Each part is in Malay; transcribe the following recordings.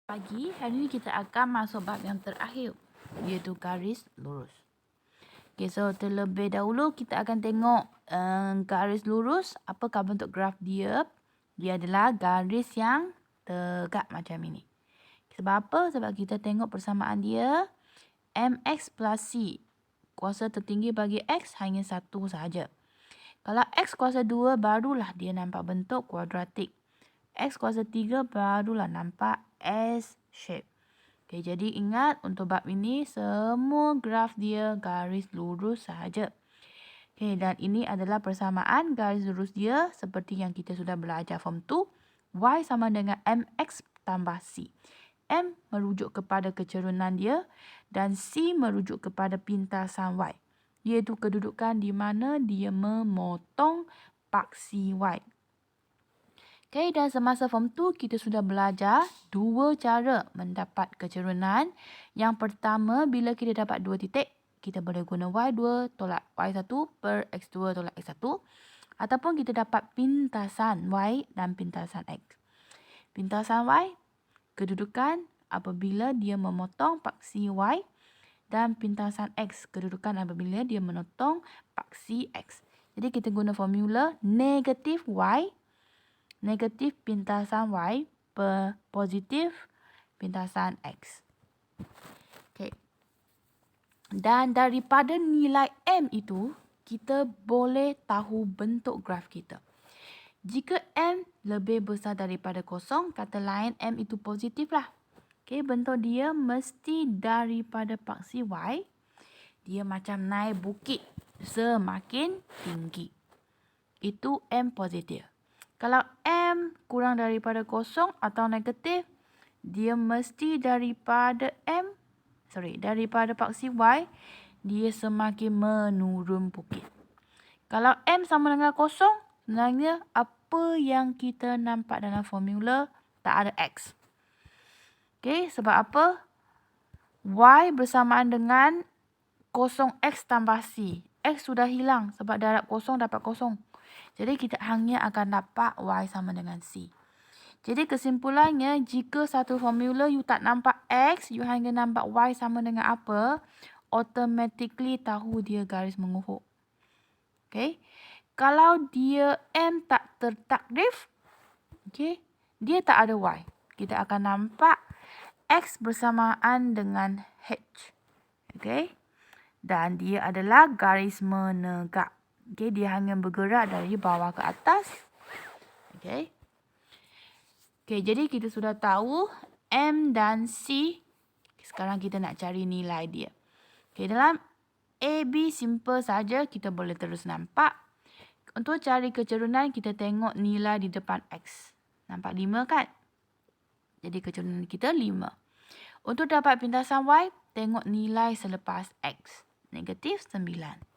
Pagi, hari ini kita akan masuk bab yang terakhir, iaitu garis lurus. Okay, so terlebih dahulu kita akan tengok garis lurus, apakah bentuk graf dia. Dia adalah garis yang tegak macam ini. Sebab apa? Sebab kita tengok persamaan dia, mx plus c. Kuasa tertinggi bagi x hanya satu sahaja. Kalau x kuasa 2, barulah dia nampak bentuk kuadratik. X kuasa 3 barulah nampak S shape. Okay, jadi ingat untuk bab ini semua graf dia garis lurus sahaja. Okay, dan ini adalah persamaan garis lurus dia seperti yang kita sudah belajar form 2. Y sama dengan mx tambah c. M merujuk kepada kecerunan dia dan C merujuk kepada pintasan Y. Iaitu kedudukan di mana dia memotong paksi Y. Okay, dan semasa form 2 kita sudah belajar dua cara mendapat kecerunan. Yang pertama, bila kita dapat dua titik, kita boleh guna Y2 tolak Y1 per X2 tolak X1. Ataupun kita dapat pintasan Y dan pintasan X. Pintasan Y, kedudukan apabila dia memotong paksi Y. Dan pintasan X, kedudukan apabila dia memotong paksi X. Jadi kita guna formula negatif Y negatif pintasan Y per positif pintasan X. Okay. Dan daripada nilai M itu, kita boleh tahu bentuk graf kita. Jika M lebih besar daripada kosong, kata lain M itu positif lah. Okay, bentuk dia mesti daripada paksi Y, dia macam naik bukit semakin tinggi. Itu M positif. Kalau M kurang daripada kosong atau negatif, dia mesti daripada daripada paksi Y, dia semakin menurun bukit. Kalau M sama dengan kosong, sebenarnya apa yang kita nampak dalam formula tak ada X. Okay, sebab apa? Y bersamaan dengan kosong X tambah C. X sudah hilang sebab darab kosong dapat kosong. Jadi kita hanya akan dapat Y sama dengan C. Jadi kesimpulannya, jika satu formula you tak nampak X, you hanya nampak Y sama dengan apa, automatically tahu dia garis mengufuk. Okay. Kalau dia M tak tertakrif, okay, dia tak ada Y. Kita akan nampak X bersamaan dengan H. Okay. Dan dia adalah garis menegak. Okay, dia hanya bergerak dari bawah ke atas. Okay. Okay, jadi kita sudah tahu M dan C. Sekarang kita nak cari nilai dia. Okay, dalam AB simple saja kita boleh terus nampak. Untuk cari kecerunan kita tengok nilai di depan X. Nampak 5 kan? Jadi kecerunan kita 5. Untuk dapat pintasan Y, tengok nilai selepas X. Negatif 9.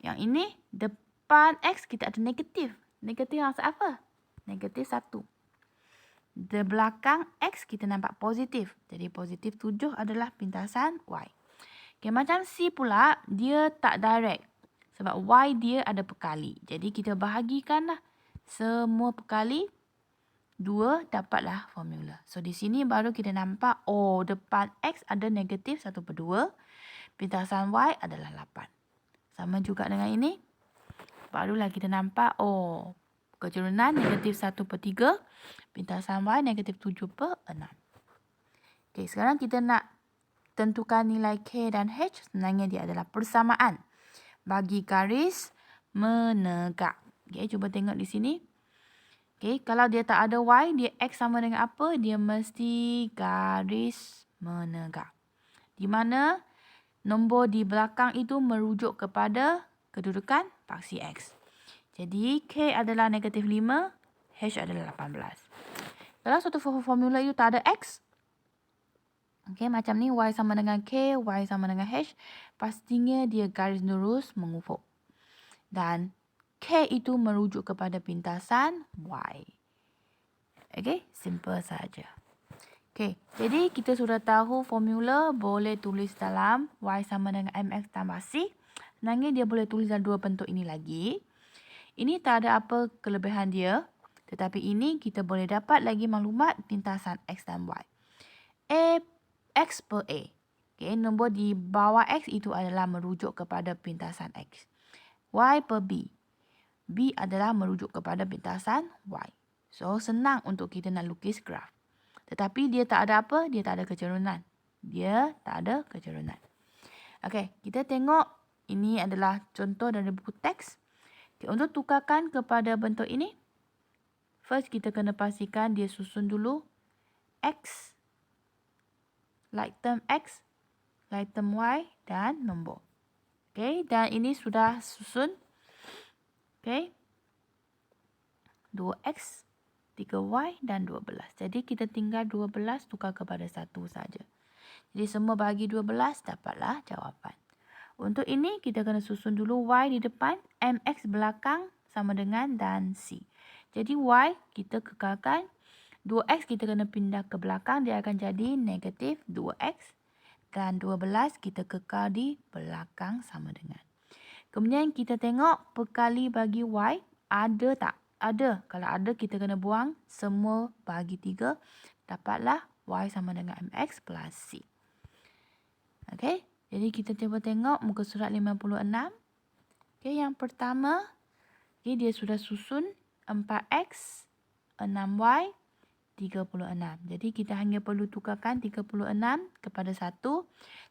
Yang ini, depan X kita ada negatif. Negatif maksud apa? Negatif 1. Di belakang X kita nampak positif. Jadi positif 7 adalah pintasan Y. Okay, macam C pula, dia tak direct. Sebab Y dia ada perkali. Jadi kita bahagikanlah semua perkali. 2 dapatlah formula. So di sini baru kita nampak, oh depan X ada negatif 1/2. Pintasan Y adalah 8. Sama juga dengan ini. Barulah kita nampak, oh, kecerunan negatif 1/3. Pintasan Y negatif 7/6. Okey, sekarang kita nak tentukan nilai K dan H. Sebenarnya dia adalah persamaan bagi garis menegak. Okey, cuba tengok di sini. Okey, kalau dia tak ada Y, dia X sama dengan apa? Dia mesti garis menegak. Di mana nombor di belakang itu merujuk kepada kedudukan paksi X. Jadi K adalah negatif 5, H adalah 18. Kalau suatu formula itu tak ada X, okay, macam ni Y sama dengan K, Y sama dengan H, pastinya dia garis lurus mengufuk. Dan K itu merujuk kepada pintasan Y. Okay, simple saja. Okay, jadi kita sudah tahu formula boleh tulis dalam Y sama dengan MX tambah C. Sebenarnya dia boleh tulis dalam dua bentuk ini lagi. Ini tak ada apa kelebihan dia. Tetapi ini kita boleh dapat lagi maklumat pintasan X dan Y. X per A. Okay, nombor di bawah X itu adalah merujuk kepada pintasan X. Y per B. B adalah merujuk kepada pintasan Y. So, senang untuk kita nak lukis graf. Tetapi dia tak ada apa? Dia tak ada kecerunan. Dia tak ada kecerunan. Okey, kita tengok ini adalah contoh dari buku teks. Okay, untuk tukarkan kepada bentuk ini, first kita kena pastikan dia susun dulu X, like term X, like term Y dan nombor. Okey, dan ini sudah susun. Okey. 2X, 3Y dan 12. Jadi kita tinggal 12 tukar kepada 1 saja. Jadi semua bagi 12 dapatlah jawapan. Untuk ini kita kena susun dulu Y di depan, MX belakang sama dengan dan C. Jadi Y kita kekalkan, 2X kita kena pindah ke belakang, dia akan jadi negatif 2X. Dan 12 kita kekal di belakang sama dengan. Kemudian kita tengok perkali bagi Y, ada tak? Ada. Kalau ada kita kena buang semua bagi 3. Dapatlah Y sama dengan MX plus C. Okey, jadi kita cuba tengok muka surat 56. Okey, yang pertama, okay, dia sudah susun 4X, 6Y, 36. Jadi kita hanya perlu tukarkan 36 kepada 1.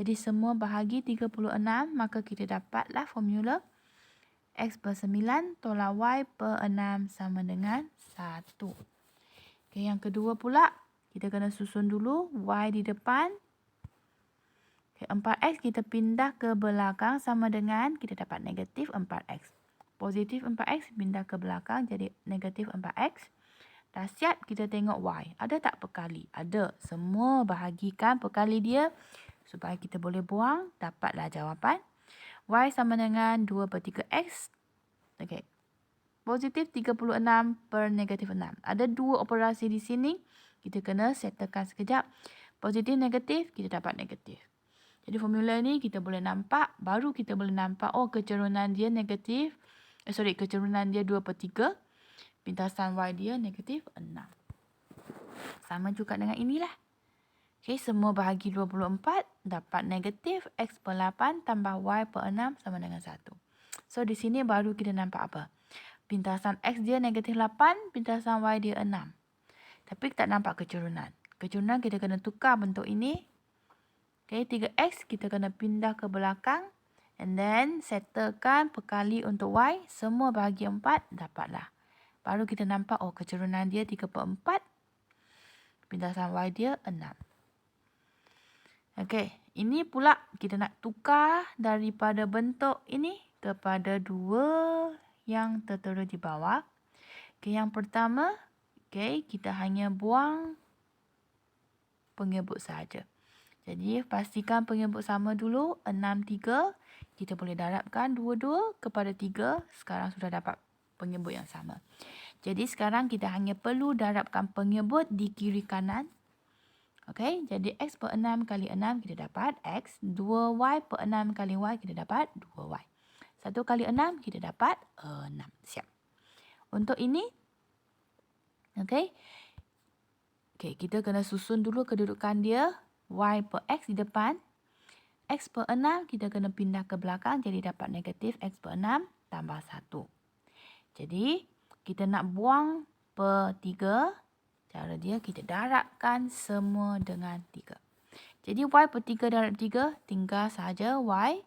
Jadi semua bahagi 36, maka kita dapatlah formula X per 9 tolak Y per 6 sama dengan 1. Okay, yang kedua pula, kita kena susun dulu Y di depan. Okay, 4X kita pindah ke belakang sama dengan kita dapat negatif 4X. Positif 4X pindah ke belakang jadi negatif 4X. Dah siap kita tengok Y. Ada tak perkali? Ada. Semua bahagikan perkali dia supaya kita boleh buang. Dapatlah jawapan. Y sama dengan 2 per 3X. Okay. Positif 36 per negatif 6. Ada dua operasi di sini. Kita kena settlekan sekejap. Positif negatif, kita dapat negatif. Jadi formula ni kita boleh nampak. Baru kita boleh nampak, oh kecerunan dia negatif. Kecerunan dia 2 per 3. Pintasan Y dia negatif 6. Sama juga dengan inilah. Okay, semua bahagi 24 dapat negatif X per 8 tambah Y per 6 sama dengan 1. So, di sini baru kita nampak apa? Pintasan X dia negatif 8, pintasan Y dia 6. Tapi tak nampak kecerunan. Kecerunan kita kena tukar bentuk ini. Okay, 3X kita kena pindah ke belakang. And then, settlekan perkali untuk Y. Semua bahagi 4 dapatlah. Baru kita nampak, oh kecerunan dia 3 per 4. Pintasan Y dia 6. Okey, ini pula kita nak tukar daripada bentuk ini kepada dua yang tertera di bawah. Okey, yang pertama, okey, kita hanya buang pengebut saja. Jadi, pastikan pengebut sama dulu. 6, 3. Kita boleh darabkan 2, 2 kepada 3. Sekarang sudah dapat pengebut yang sama. Jadi, sekarang kita hanya perlu darabkan pengebut di kiri kanan. Okey, jadi X per 6 kali 6 kita dapat X. 2Y per 6 kali Y kita dapat 2Y. 1 kali 6 kita dapat 6. Siap. Untuk ini, okey. Okey, kita kena susun dulu kedudukan dia. Y per X di depan. X per 6 kita kena pindah ke belakang. Jadi dapat negatif X per 6 tambah 1. Jadi, kita nak buang per 3. Cara dia kita darabkan semua dengan 3. Jadi Y per 3 darab 3 tinggal saja Y.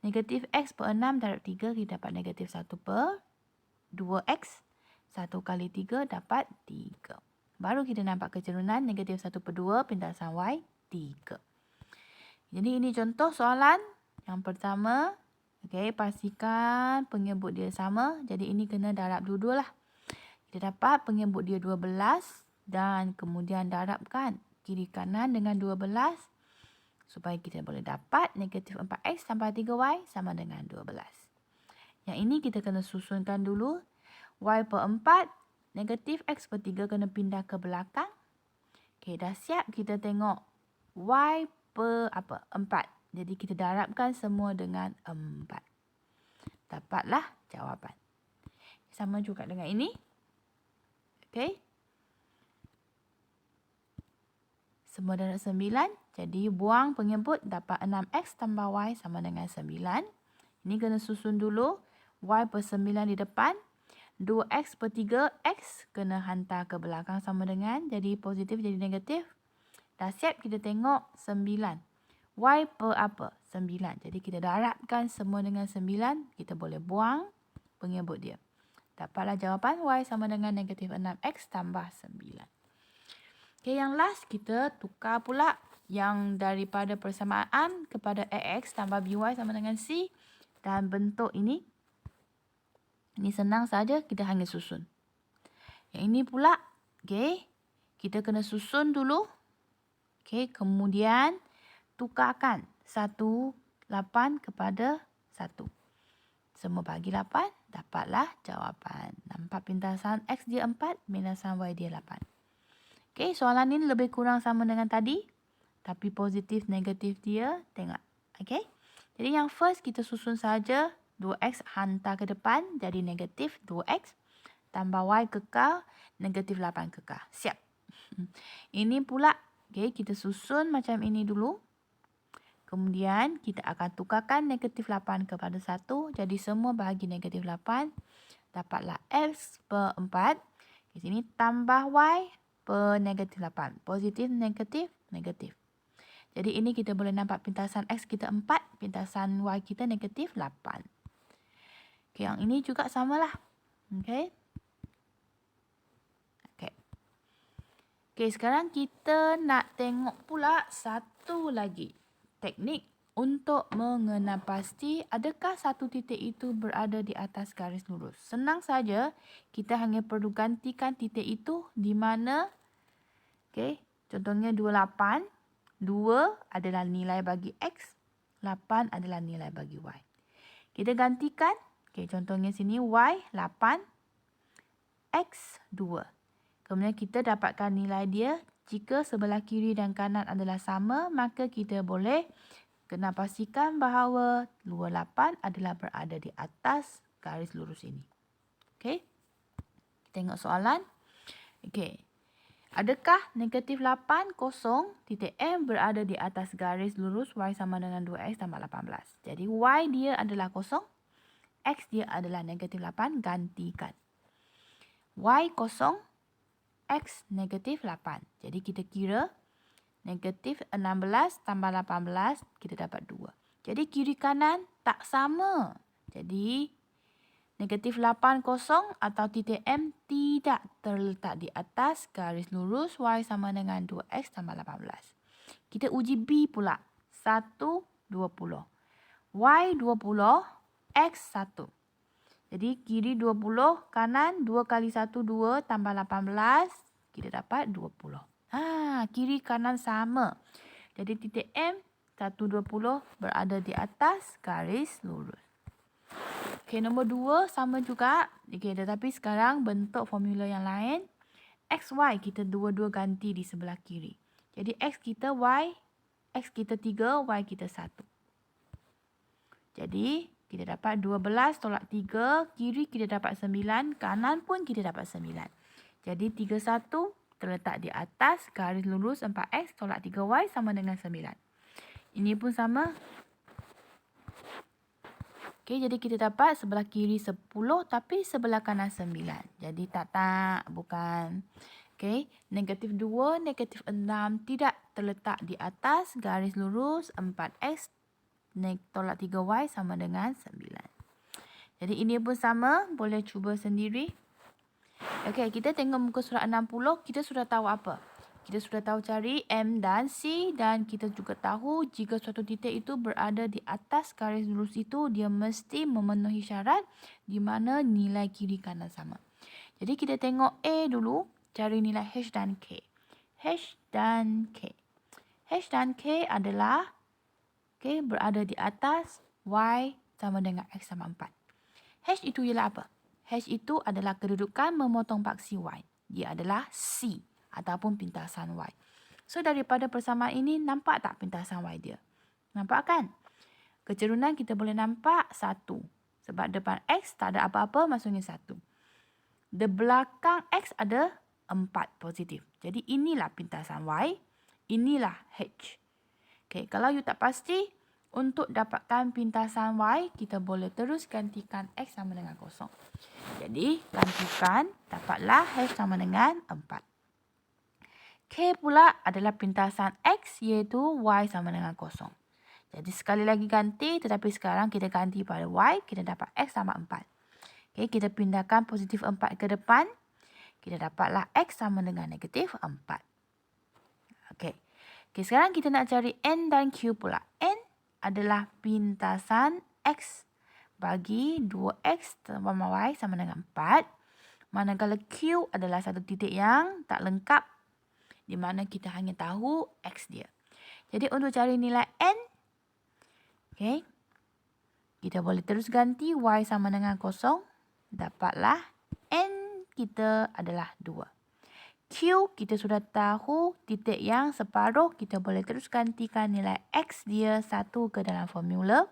Negatif X per 6 darab 3 kita dapat negatif 1 per 2X. 1 kali 3 dapat 3. Baru kita nampak kecerunan negatif 1 per 2 pintasan Y 3. Jadi ini contoh soalan. Yang pertama, okay, pastikan pengebut dia sama. Jadi ini kena darab dua-dua lah. Kita dapat pengebut dia 12. Dan kemudian darabkan kiri kanan dengan 12 supaya kita boleh dapat negatif 4X tambah 3Y sama dengan 12. Yang ini kita kena susunkan dulu. Y per 4, negatif X per 3 kena pindah ke belakang. Okey, dah siap kita tengok Y per 4. Jadi kita darabkan semua dengan 4. Dapatlah jawapan. Sama juga dengan ini. Okay. Semua darab 9. Jadi buang pengebut dapat 6x tambah y sama dengan 9. Ini kena susun dulu. Y per 9 di depan. 2x per 3x kena hantar ke belakang sama dengan. Jadi positif jadi negatif. Dah siap kita tengok 9. Y per apa? 9. Jadi kita darabkan semua dengan 9. Kita boleh buang pengebut dia. Dapatlah jawapan y sama dengan negatif 6x tambah 9. Okay, yang last kita tukar pula yang daripada persamaan kepada ax tambah by sama dengan c. Dan bentuk ini. Ini senang saja, kita hanya susun. Yang ini pula, okay, kita kena susun dulu. Okay, kemudian tukarkan 1, 8 kepada 1. Semua bagi 8, dapatlah jawapan. Nampak pintasan x dia 4, pintasan y dia 8. Okay, soalan ini lebih kurang sama dengan tadi. Tapi positif, negatif dia, tengok. Okay. Jadi yang first kita susun saja. 2x hantar ke depan, jadi negatif 2x. Tambah y kekal, negatif 8 kekal. Siap. Ini pula, okay, kita susun macam ini dulu. Kemudian kita akan tukarkan negatif 8 kepada 1. Jadi semua bahagi negatif 8. Dapatlah x per 4. Di sini tambah y per negatif 8. Positif, negatif, negatif. Jadi ini kita boleh nampak pintasan x kita 4. Pintasan y kita negatif 8. Okay, yang ini juga samalah. Okay. Okay. Okay, sekarang kita nak tengok pula satu lagi teknik untuk mengenal pasti adakah satu titik itu berada di atas garis lurus. Senang saja, kita hanya perlu gantikan titik itu di mana, okay, contohnya 28, 2 adalah nilai bagi x, 8 adalah nilai bagi y. Kita gantikan, okay, contohnya sini y 8, x 2. Kemudian kita dapatkan nilai dia. Jika sebelah kiri dan kanan adalah sama, maka kita boleh kena pastikan bahawa luar 8 adalah berada di atas garis lurus ini. Okey. Tengok soalan. Okey. Adakah negatif 8, 0, titik M berada di atas garis lurus y sama dengan 2x tambah 18. Jadi y dia adalah 0, x dia adalah negatif 8, gantikan. Y 0, x negatif 8. Jadi kita kira negatif 16 tambah 18, kita dapat 2. Jadi kiri kanan tak sama. Jadi negatif 8, 0 atau titik M tidak terletak di atas garis lurus y sama dengan 2x tambah 18. Kita uji B pula. 1, 20. Y 20, x 1. Jadi kiri 20, kanan 2 kali 1, 2 tambah 18, kita dapat 20. Kiri kanan sama. Jadi titik M 120 berada di atas garis lurus. Okey, nombor 2 sama juga. Okey, tetapi sekarang bentuk formula yang lain. X, Y kita dua-dua ganti di sebelah kiri. Jadi X kita Y, X kita 3, Y kita 1. Jadi kita dapat 12 tolak 3. Kiri kita dapat 9. Kanan pun kita dapat 9. Jadi 31 terletak di atas garis lurus 4x tolak 3y sama dengan 9. Ini pun sama. Okey, jadi kita dapat sebelah kiri 10 tapi sebelah kanan 9. Jadi bukan. Okey, negatif 2, negatif 6 tidak terletak di atas garis lurus 4x tolak 3y sama dengan 9. Jadi ini pun sama, boleh cuba sendiri. Okey, kita tengok muka surat 60, kita sudah tahu apa? Kita sudah tahu cari M dan C dan kita juga tahu jika suatu titik itu berada di atas garis lurus itu, dia mesti memenuhi syarat di mana nilai kiri kanan sama. Jadi kita tengok A dulu, cari nilai H dan K. H dan K. H dan K adalah berada di atas Y sama dengan X sama 4. H itu ialah apa? H itu adalah kedudukan memotong paksi Y. Dia adalah C ataupun pintasan Y. So, daripada persamaan ini, nampak tak pintasan Y dia? Nampak kan? Kecerunan kita boleh nampak 1. Sebab depan X tak ada apa-apa, maksudnya 1. Di belakang X ada 4 positif. Jadi inilah pintasan Y, inilah H. Okey, kalau you tak pasti, untuk dapatkan pintasan Y, kita boleh terus gantikan X sama dengan 0. Jadi, gantikan, dapatlah H sama dengan 4. K pula adalah pintasan X, iaitu Y sama dengan 0. Jadi, sekali lagi ganti, tetapi sekarang kita ganti pada Y, kita dapat X sama 4. Okey, kita pindahkan positif 4 ke depan. Kita dapatlah X sama dengan negatif 4. Okey. Okey, sekarang kita nak cari N dan Q pula. N adalah pintasan X bagi 2X tambah Y sama dengan 4. Manakala Q adalah satu titik yang tak lengkap, di mana kita hanya tahu X dia. Jadi untuk cari nilai N, okey, kita boleh terus ganti Y sama dengan 0. Dapatlah N kita adalah 2. Q kita sudah tahu titik yang separuh. Kita boleh terus gantikan nilai X dia 1 ke dalam formula.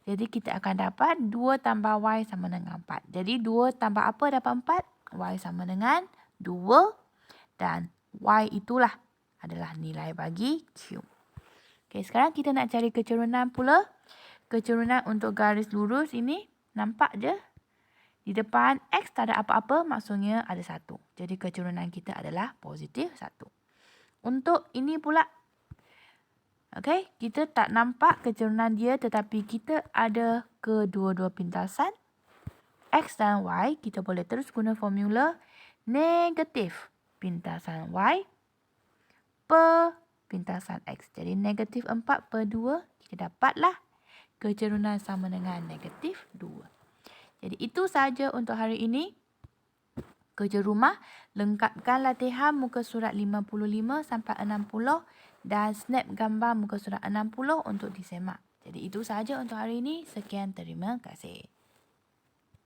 Jadi kita akan dapat 2 tambah Y sama dengan 4. Jadi 2 tambah apa dapat 4? Y sama dengan 2. Dan Y itulah adalah nilai bagi Q. Okey, sekarang kita nak cari kecerunan pula. Kecerunan untuk garis lurus ini nampak je. Di depan X tak ada apa-apa, maksudnya ada 1. Jadi kecerunan kita adalah positif 1. Untuk ini pula, okey, kita tak nampak kecerunan dia, tetapi kita ada kedua-dua pintasan X dan Y. Kita boleh terus guna formula negatif pintasan Y per pintasan X. Jadi negatif 4 per 2, kita dapatlah kecerunan sama dengan negatif 2. Jadi itu sahaja untuk hari ini. Kerja rumah, lengkapkan latihan muka surat 55 sampai 60 dan snap gambar muka surat 60 untuk disemak. Jadi itu sahaja untuk hari ini. Sekian, terima kasih.